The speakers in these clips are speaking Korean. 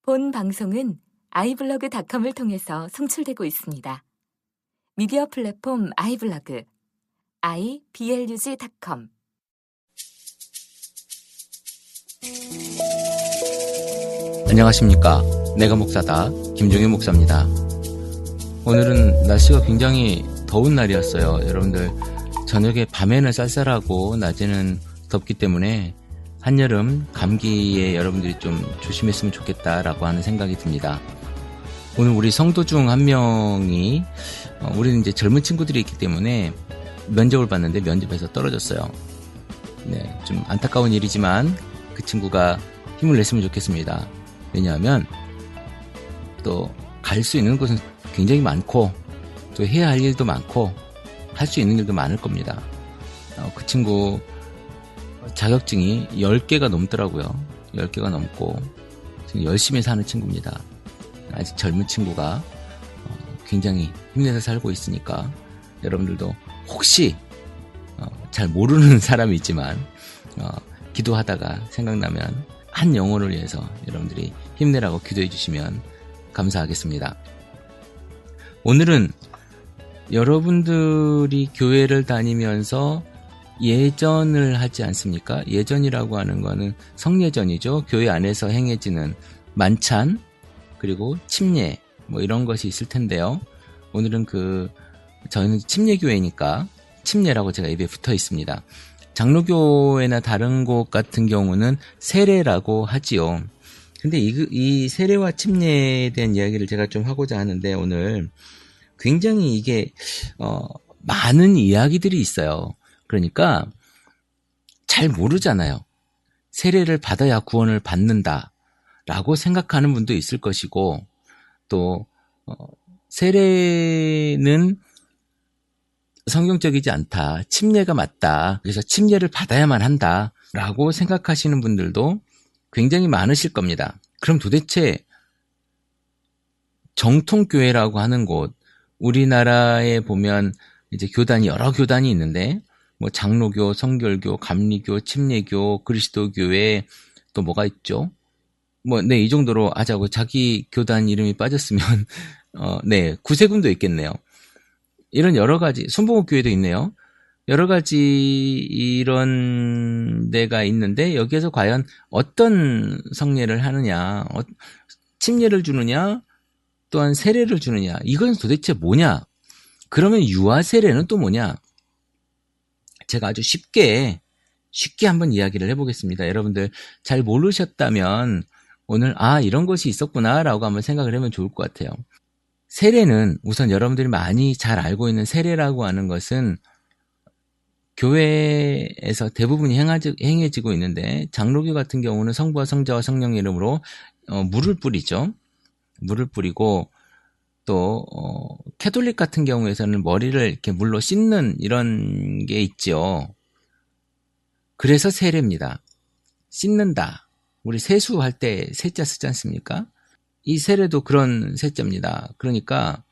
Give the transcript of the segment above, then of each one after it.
본 방송은 iblog.com을 통해서 송출되고 있습니다. 미디어 플랫폼 iblog, iblog.com. 안녕하십니까. 내가 목사다. 김종현 목사입니다. 오늘은 날씨가 굉장히 더운 날이었어요. 여러분들, 저녁에 밤에는 쌀쌀하고 낮에는 덥기 때문에 한여름 감기에 여러분들이 좀 조심했으면 좋겠다라고 하는 생각이 듭니다. 오늘 우리 성도 중 한 명이, 우리는 이제 젊은 친구들이 있기 때문에 면접을 봤는데 면접에서 떨어졌어요. 네, 좀 안타까운 일이지만 그 친구가 힘을 냈으면 좋겠습니다. 왜냐하면 또 갈 수 있는 곳은 굉장히 많고 또 해야 할 일도 많고 할 수 있는 일도 많을 겁니다. 그 친구 자격증이 10개가 넘더라고요. 10개가 넘고 지금 열심히 사는 친구입니다. 아직 젊은 친구가 굉장히 힘내서 살고 있으니까 여러분들도 혹시 잘 모르는 사람이 있지만 기도하다가 생각나면 한 영혼을 위해서 여러분들이 힘내라고 기도해 주시면 감사하겠습니다. 오늘은 여러분들이 교회를 다니면서 예전을 하지 않습니까? 예전이라고 하는 거는 성예전이죠. 교회 안에서 행해지는 만찬, 그리고 침례, 뭐 이런 것이 있을 텐데요. 오늘은 저희는 침례교회니까 침례라고 제가 입에 붙어 있습니다. 장로교회나 다른 곳 같은 경우는 세례라고 하지요. 근데 이 세례와 침례에 대한 이야기를 제가 좀 하고자 하는데, 오늘 굉장히 이게 많은 이야기들이 있어요. 그러니까 잘 모르잖아요. 세례를 받아야 구원을 받는다라고 생각하는 분도 있을 것이고, 또 세례는 성경적이지 않다, 침례가 맞다, 그래서 침례를 받아야만 한다라고 생각하시는 분들도 굉장히 많으실 겁니다. 그럼 도대체 정통교회라고 하는 곳, 우리나라에 보면 이제 여러 교단이 있는데, 뭐 장로교, 성결교, 감리교, 침례교, 그리스도교회, 또 뭐가 있죠? 이 정도로 하자고. 자기 교단 이름이 빠졌으면 구세군도 있겠네요. 이런 여러 가지, 순복음교회도 있네요. 여러 가지 이런 데가 있는데, 여기에서 과연 어떤 성례를 하느냐, 침례를 주느냐, 또한 세례를 주느냐, 이건 도대체 뭐냐? 그러면 유아세례는 또 뭐냐? 제가 아주 쉽게 한번 이야기를 해보겠습니다. 여러분들 잘 모르셨다면 오늘 이런 것이 있었구나 라고 한번 생각을 해보면 좋을 것 같아요. 세례는 우선 여러분들이 많이 잘 알고 있는 세례라고 하는 것은 교회에서 대부분이 행해지고 있는데, 장로교 같은 경우는 성부와 성자와 성령의 이름으로 물을 뿌리죠. 물을 뿌리고, 또 캐톨릭 같은 경우에서는 머리를 이렇게 물로 씻는 이런 게 있죠. 그래서 세례입니다. 씻는다. 우리 세수할 때 세자 쓰지 않습니까? 이 세례도 그런 세자입니다. 그러니까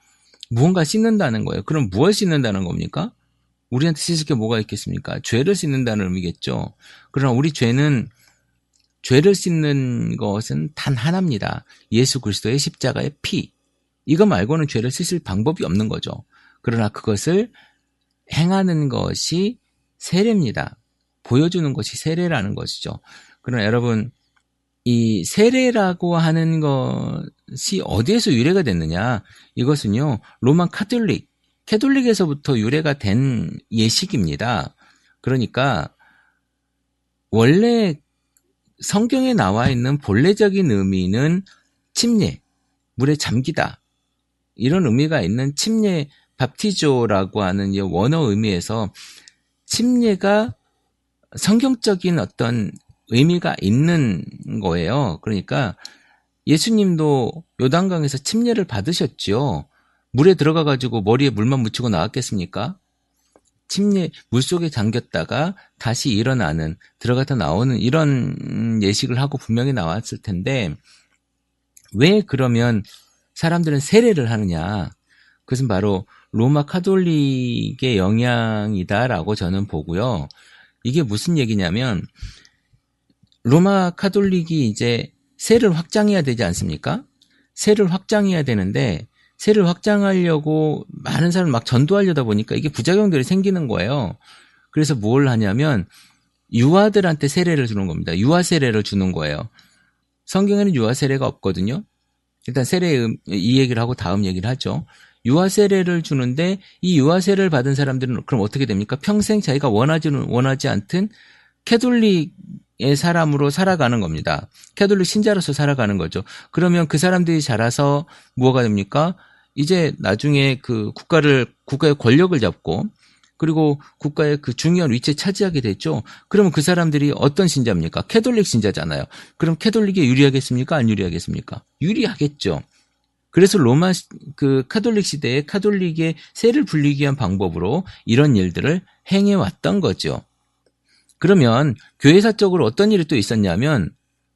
무언가 씻는다는 거예요. 그럼 무엇을 씻는다는 겁니까? 우리한테 씻을 게 뭐가 있겠습니까? 죄를 씻는다는 의미겠죠. 그러나 우리 죄를 씻는 것은 단 하나입니다. 예수 그리스도의 십자가의 피. 이거 말고는 죄를 씻을 방법이 없는 거죠. 그러나 그것을 행하는 것이 세례입니다. 보여주는 것이 세례라는 것이죠. 그러나 여러분, 이 세례라고 하는 것이 어디에서 유래가 됐느냐? 이것은요, 로마 캐톨릭에서부터 유래가 된 예식입니다. 그러니까 원래 성경에 나와 있는 본래적인 의미는 침례, 물에 잠기다, 이런 의미가 있는 침례, 밥티조라고 하는 이 원어 의미에서 침례가 성경적인 어떤 의미가 있는 거예요. 그러니까 예수님도 요단강에서 침례를 받으셨죠. 물에 들어가가지고 머리에 물만 묻히고 나왔겠습니까? 침례, 물속에 잠겼다가 다시 일어나는, 들어갔다 나오는 이런 예식을 하고 분명히 나왔을 텐데, 왜 그러면 사람들은 세례를 하느냐? 그것은 바로 로마 카톨릭의 영향이다라고 저는 보고요. 이게 무슨 얘기냐면, 로마 카톨릭이 이제 세를 확장해야 되지 않습니까? 세를 확장해야 되는데 세를 확장하려고 많은 사람을 막 전도하려다 보니까 이게 부작용들이 생기는 거예요. 그래서 뭘 하냐면 유아들한테 세례를 주는 겁니다. 유아 세례를 주는 거예요. 성경에는 유아 세례가 없거든요. 일단 이 얘기를 하고 다음 얘기를 하죠. 유아 세례를 주는데 이 유아 세례를 받은 사람들은 그럼 어떻게 됩니까? 평생 자기가 원하지 않든 캐톨릭의 사람으로 살아가는 겁니다. 캐톨릭 신자로서 살아가는 거죠. 그러면 그 사람들이 자라서 뭐가 됩니까? 이제 나중에 그 국가의 권력을 잡고 그리고 국가의 그 중요한 위치에 차지하게 됐죠. 그러면 그 사람들이 어떤 신자입니까? 캐톨릭 신자잖아요. 그럼 캐톨릭에 유리하겠습니까? 안 유리하겠습니까? 유리하겠죠. 그래서 로마 그 카톨릭 시대에 카톨릭의 세를 불리기 위한 방법으로 이런 일들을 행해왔던 거죠. 그러면 교회사적으로 어떤 일이 또 있었냐면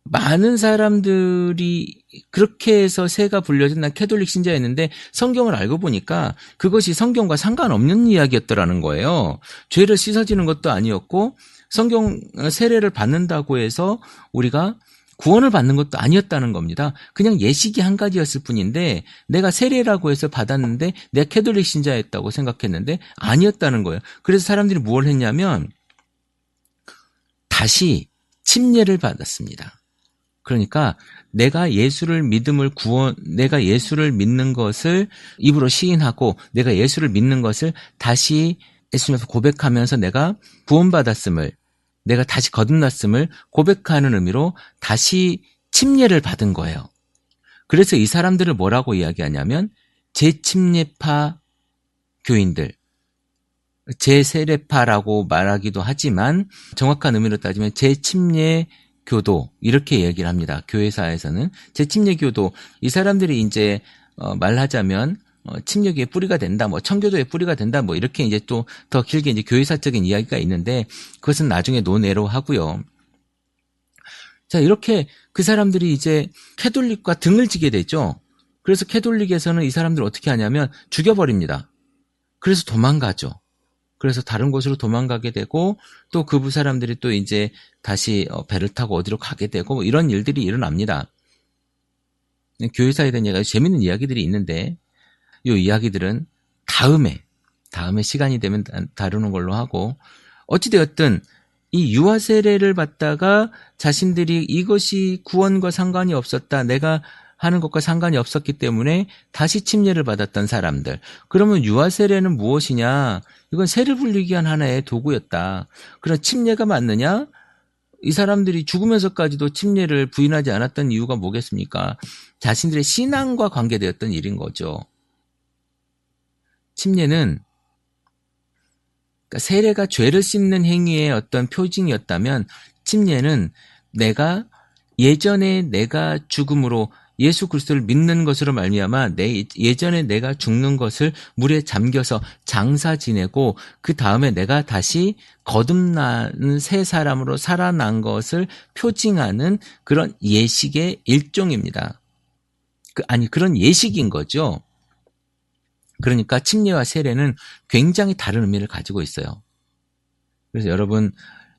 많은 사람들이 그렇게 해서 세가 불려진 난 캐톨릭 신자였는데 성경을 알고 보니까 그것이 성경과 상관없는 이야기였더라는 거예요. 죄를 씻어지는 것도 아니었고 성경 세례를 받는다고 해서 우리가 구원을 받는 것도 아니었다는 겁니다. 그냥 예식이 한 가지였을 뿐인데 내가 세례라고 해서 받았는데 내가 캐톨릭 신자였다고 생각했는데 아니었다는 거예요. 그래서 사람들이 뭘 했냐면 다시 침례를 받았습니다. 그러니까 내가 예수를 믿는 것을 입으로 시인하고 내가 예수를 믿는 것을 다시 예수님께서 고백하면서 내가 구원받았음을 내가 다시 거듭났음을 고백하는 의미로 다시 침례를 받은 거예요. 그래서 이 사람들을 뭐라고 이야기하냐면 재침례파 교인들, 재세례파라고 말하기도 하지만 정확한 의미로 따지면 재침례 교도 이렇게 얘기를 합니다. 교회사에서는 재침례 교도 이 사람들이 이제 말하자면 침례교의 뿌리가 된다, 뭐 청교도의 뿌리가 된다, 뭐 이렇게 이제 또 더 길게 이제 교회사적인 이야기가 있는데 그것은 나중에 논외로 하고요. 자, 이렇게 그 사람들이 이제 캐톨릭과 등을 지게 되죠. 그래서 캐톨릭에서는 이 사람들을 어떻게 하냐면 죽여버립니다. 그래서 도망가죠. 그래서 다른 곳으로 도망가게 되고 또 그 사람들이 또 이제 다시 배를 타고 어디로 가게 되고 뭐 이런 일들이 일어납니다. 교회사에 대한 얘기가 재밌는 이야기들이 있는데 이 이야기들은 다음에 시간이 되면 다루는 걸로 하고 어찌되었든 이 유아 세례를 받다가 자신들이 이것이 구원과 상관이 없었다. 내가 하는 것과 상관이 없었기 때문에 다시 침례를 받았던 사람들. 그러면 유아 세례는 무엇이냐? 이건 세를 불리기 위한 하나의 도구였다. 그럼 침례가 맞느냐? 이 사람들이 죽으면서까지도 침례를 부인하지 않았던 이유가 뭐겠습니까? 자신들의 신앙과 관계되었던 일인 거죠. 침례는 그러니까 세례가 죄를 씻는 행위의 어떤 표징이었다면 침례는 예전에 내가 죽음으로 예수 그리스도를 믿는 것으로 말미암아 예전에 내가 죽는 것을 물에 잠겨서 장사 지내고 그 다음에 내가 다시 거듭나는 새 사람으로 살아난 것을 표징하는 그런 예식의 일종입니다. 그런 예식인 거죠. 그러니까 침례와 세례는 굉장히 다른 의미를 가지고 있어요. 그래서 여러분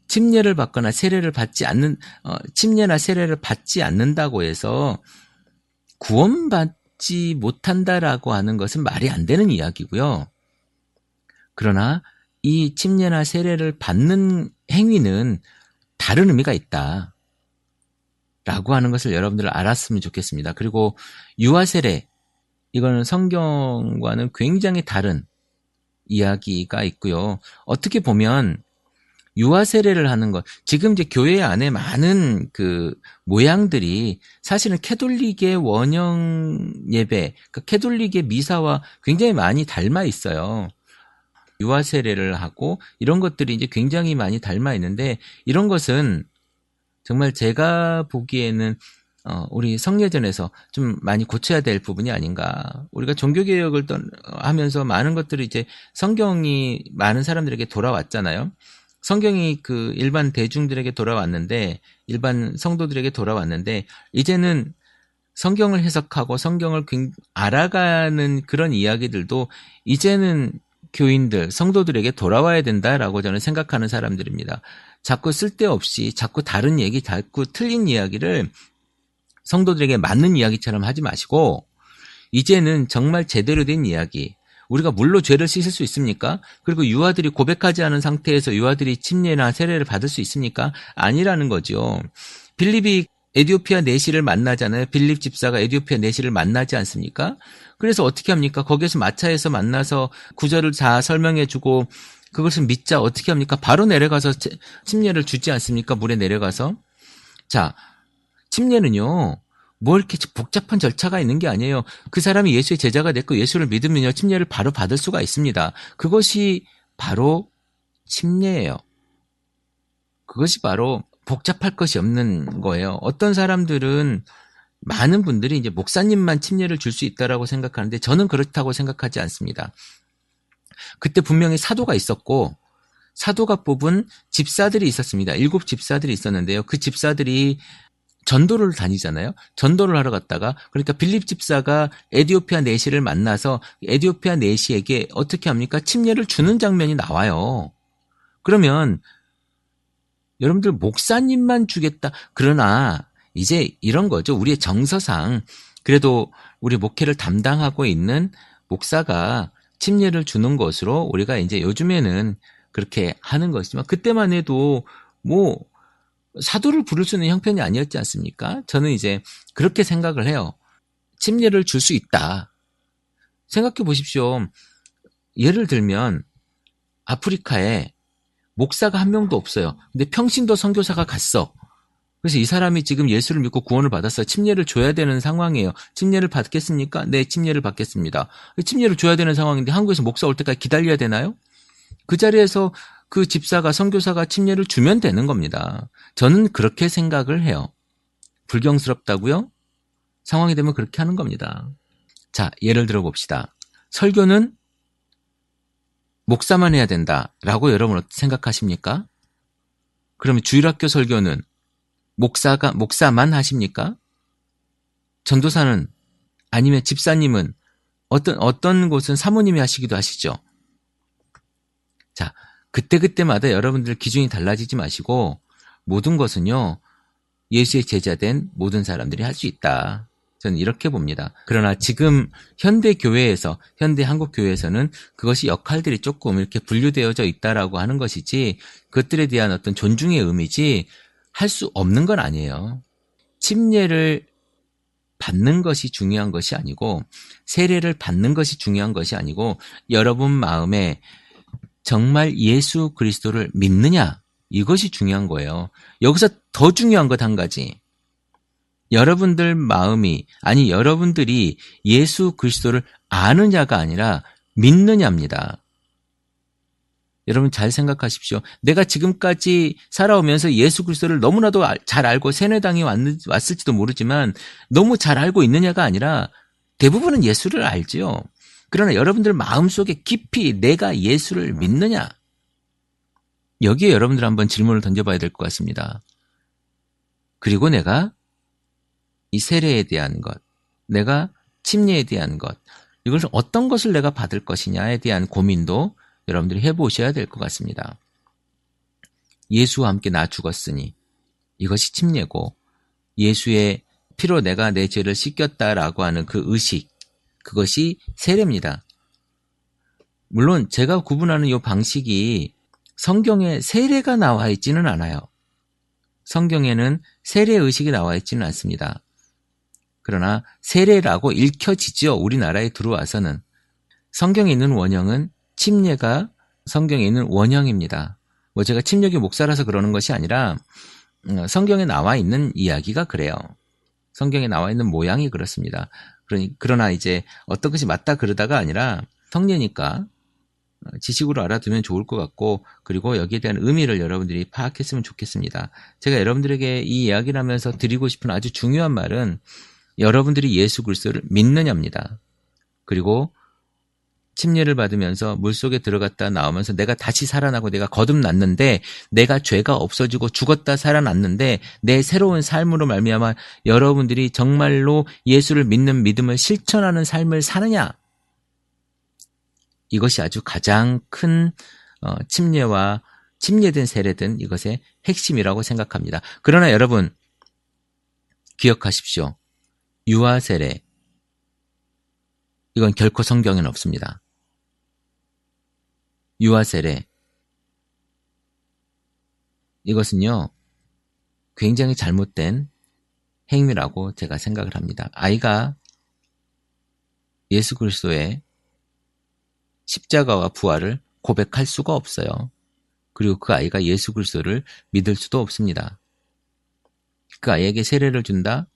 침례나 세례를 받지 않는다고 해서 구원받지 못한다라고 하는 것은 말이 안 되는 이야기고요. 그러나 이 침례나 세례를 받는 행위는 다른 의미가 있다. 라고 하는 것을 여러분들 알았으면 좋겠습니다. 그리고 유아 세례, 이거는 성경과는 굉장히 다른 이야기가 있고요. 어떻게 보면 유아 세례를 하는 것, 지금 이제 교회 안에 많은 그 모양들이 사실은 캐톨릭의 원형 예배, 그러니까 캐톨릭의 미사와 굉장히 많이 닮아 있어요. 유아 세례를 하고 이런 것들이 이제 굉장히 많이 닮아 있는데 이런 것은 정말 제가 보기에는 우리 성례전에서 좀 많이 고쳐야 될 부분이 아닌가. 우리가 종교개혁을 하면서 많은 것들이 이제 성경이 많은 사람들에게 돌아왔잖아요. 성경이 그 일반 대중들에게 돌아왔는데, 일반 성도들에게 돌아왔는데, 이제는 성경을 해석하고 성경을 알아가는 그런 이야기들도 이제는 교인들, 성도들에게 돌아와야 된다라고 저는 생각하는 사람들입니다. 자꾸 쓸데없이, 자꾸 다른 얘기, 자꾸 틀린 이야기를 성도들에게 맞는 이야기처럼 하지 마시고 이제는 정말 제대로 된 이야기. 우리가 물로 죄를 씻을 수 있습니까? 그리고 유아들이 고백하지 않은 상태에서 유아들이 침례나 세례를 받을 수 있습니까? 아니라는 거죠. 빌립이 에디오피아 내시를 만나잖아요. 빌립 집사가 에디오피아 내시를 만나지 않습니까? 그래서 어떻게 합니까? 거기에서 마차에서 만나서 구절을 다 설명해주고 그것을 믿자 어떻게 합니까? 바로 내려가서 침례를 주지 않습니까? 물에 내려가서. 자, 침례는요. 뭐 이렇게 복잡한 절차가 있는 게 아니에요. 그 사람이 예수의 제자가 됐고 예수를 믿으면요. 침례를 바로 받을 수가 있습니다. 그것이 바로 침례예요. 그것이 바로 복잡할 것이 없는 거예요. 어떤 사람들은 많은 분들이 이제 목사님만 침례를 줄 수 있다라고 생각하는데 저는 그렇다고 생각하지 않습니다. 그때 분명히 사도가 있었고 사도가 뽑은 집사들이 있었습니다. 7 집사들이 있었는데요. 그 집사들이 전도를 다니잖아요. 전도를 하러 갔다가 그러니까 빌립 집사가 에디오피아 내시를 만나서 에디오피아 내시에게 어떻게 합니까? 침례를 주는 장면이 나와요. 그러면 여러분들 목사님만 주겠다. 그러나 이제 이런 거죠. 우리의 정서상 그래도 우리 목회를 담당하고 있는 목사가 침례를 주는 것으로 우리가 이제 요즘에는 그렇게 하는 것이지만 그때만 해도 뭐 사도를 부를 수 있는 형편이 아니었지 않습니까? 저는 이제 그렇게 생각을 해요. 침례를 줄 수 있다. 생각해 보십시오. 예를 들면 아프리카에 목사가 한 명도 없어요. 근데 평신도 선교사가 갔어. 그래서 이 사람이 지금 예수를 믿고 구원을 받았어요. 침례를 줘야 되는 상황이에요. 침례를 받겠습니까? 네, 침례를 받겠습니다. 침례를 줘야 되는 상황인데 한국에서 목사 올 때까지 기다려야 되나요? 그 자리에서 그 집사가 선교사가 침례를 주면 되는 겁니다. 저는 그렇게 생각을 해요. 불경스럽다고요? 상황이 되면 그렇게 하는 겁니다. 자, 예를 들어 봅시다. 설교는 목사만 해야 된다라고 여러분 생각하십니까? 그러면 주일학교 설교는 목사만 하십니까? 전도사는 아니면 집사님은 어떤 곳은 사모님이 하시기도 하시죠. 자, 그때마다 여러분들 기준이 달라지지 마시고 모든 것은요. 예수의 제자된 모든 사람들이 할 수 있다. 저는 이렇게 봅니다. 그러나 지금 현대 한국 교회에서는 그것이 역할들이 조금 이렇게 분류되어져 있다라고 하는 것이지 그것들에 대한 어떤 존중의 의미지 할 수 없는 건 아니에요. 침례를 받는 것이 중요한 것이 아니고 세례를 받는 것이 중요한 것이 아니고 여러분 마음에 정말 예수 그리스도를 믿느냐 이것이 중요한 거예요. 여기서 더 중요한 것 한 가지. 여러분들 마음이 아니 여러분들이 예수 그리스도를 아느냐가 아니라 믿느냐입니다. 여러분 잘 생각하십시오. 내가 지금까지 살아오면서 예수 그리스도를 너무나도 잘 알고 세뇌당이 왔을지도 모르지만 너무 잘 알고 있느냐가 아니라 대부분은 예수를 알지요. 그러나 여러분들 마음속에 깊이 내가 예수를 믿느냐? 여기에 여러분들 한번 질문을 던져봐야 될 것 같습니다. 그리고 내가 이 세례에 대한 것, 내가 침례에 대한 것, 이것을 어떤 것을 내가 받을 것이냐에 대한 고민도 여러분들이 해보셔야 될 것 같습니다. 예수와 함께 나 죽었으니 이것이 침례고 예수의 피로 내가 내 죄를 씻겼다라고 하는 그 의식, 그것이 세례입니다. 물론 제가 구분하는 이 방식이 성경에 세례가 나와 있지는 않아요. 성경에는 세례 의식이 나와 있지는 않습니다. 그러나 세례라고 읽혀지죠. 우리나라에 들어와서는. 성경에 있는 원형은 침례가 성경에 있는 원형입니다. 뭐 제가 침례교 목사라서 그러는 것이 아니라 성경에 나와 있는 이야기가 그래요. 성경에 나와 있는 모양이 그렇습니다. 그러나 이제 어떤 것이 맞다 그러다가 아니라 성례니까 지식으로 알아두면 좋을 것 같고 그리고 여기에 대한 의미를 여러분들이 파악했으면 좋겠습니다. 제가 여러분들에게 이 이야기를 하면서 드리고 싶은 아주 중요한 말은 여러분들이 예수 그리스도를 믿느냐입니다. 그리고 침례를 받으면서 물속에 들어갔다 나오면서 내가 다시 살아나고 내가 거듭났는데 내가 죄가 없어지고 죽었다 살아났는데 내 새로운 삶으로 말미암아 여러분들이 정말로 예수를 믿는 믿음을 실천하는 삶을 사느냐? 이것이 아주 가장 큰 침례와 침례든 세례든 이것의 핵심이라고 생각합니다. 그러나 여러분 기억하십시오. 유아 세례. 이건 결코 성경에는 없습니다. 유아 세례. 이것은요, 굉장히 잘못된 행위라고 제가 생각을 합니다. 아이가 예수 그리스도의 십자가와 부활을 고백할 수가 없어요. 그리고 그 아이가 예수 그리스도를 믿을 수도 없습니다. 그 아이에게 세례를 준다,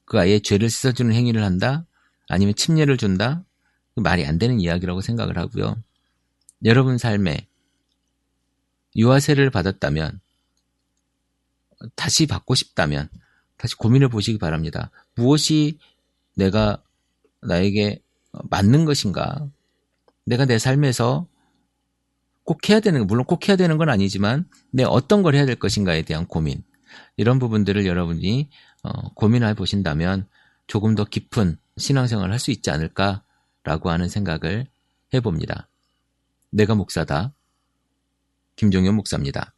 그 아이의 죄를 씻어주는 행위를 한다, 아니면 침례를 준다, 말이 안 되는 이야기라고 생각을 하고요. 여러분 삶에 유아 세례를 받았다면, 다시 받고 싶다면 다시 고민해 보시기 바랍니다. 무엇이 나에게 맞는 것인가? 내가 내 삶에서 꼭 해야 되는, 물론 꼭 해야 되는 건 아니지만 내가 어떤 걸 해야 될 것인가에 대한 고민, 이런 부분들을 여러분이 고민해 보신다면 조금 더 깊은 신앙생활을 할 수 있지 않을까라고 하는 생각을 해봅니다. 내가 목사다. 김종현 목사입니다.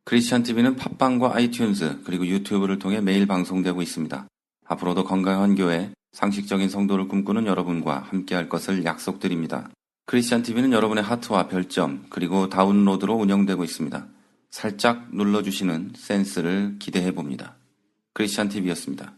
크리스찬 TV는 팟빵과 아이튠즈 그리고 유튜브를 통해 매일 방송되고 있습니다. 앞으로도 건강한 교회, 상식적인 성도를 꿈꾸는 여러분과 함께할 것을 약속드립니다. 크리스찬 TV는 여러분의 하트와 별점 그리고 다운로드로 운영되고 있습니다. 살짝 눌러주시는 센스를 기대해봅니다. 크리스찬 TV였습니다.